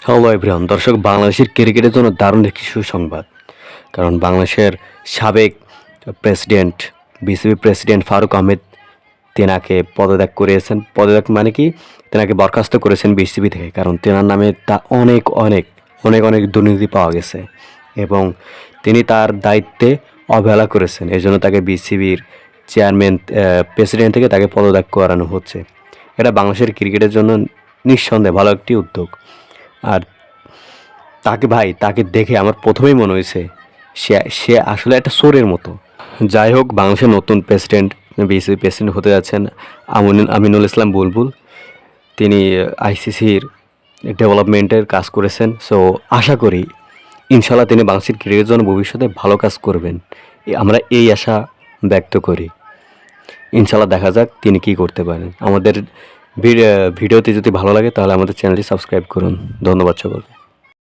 Hello everyone, দর্শক, বাংলাদেশের ক্রিকেটের জন্য দারুণ একটি সুসংবাদ। কারণ বাংলাদেশের সাবেক president, BCB president Faruque Ahmed তেনাকে পদত্যাগ করিয়েছেন। পদত্যাগ মানে কি, তেনাকে বরখাস্ত করেছেন বিসিবি থেকে। কারণ তেনার নামে তা অনেক অনেক অনেক অনেক দুর্নীতি পাওয়া গেছে এবং তিনি তার দায়িত্বে অবহেলা করেছেন। এই জন্য তাকে বিসিবির চেয়ারম্যান, প্রেসিডেন্ট থেকে তাকে পদত্যাগ করানো হচ্ছে। এটা বাংলাদেশের ক্রিকেটের জন্য নিঃসন্দেহে ভালো একটি উদ্যোগ। আর তাকে দেখে আমার প্রথমেই মনে হয়েছে সে সে আসলে একটা চোরের মতো। যাই হোক, বাংলাদেশের নতুন প্রেসিডেন্ট, বিসিবি প্রেসিডেন্ট হতে যাচ্ছেন আমিনুল ইসলাম বুলবুল। তিনি আইসিসির ডেভেলপমেন্টের কাজ করেছেন। সো আশা করি ইনশাল্লাহ তিনি বাংলাদেশের ক্রিকেটের জন্য ভবিষ্যতে ভালো কাজ করবেন। আমরা এই আশা ব্যক্ত করি। ইনশাল্লাহ দেখা যাক তিনি কী করতে পারেন। আমাদের ভিডিওটি যদি ভালো লাগে তাহলে আমাদের চ্যানেলটি সাবস্ক্রাইব করুন। ধন্যবাদ সকলকে।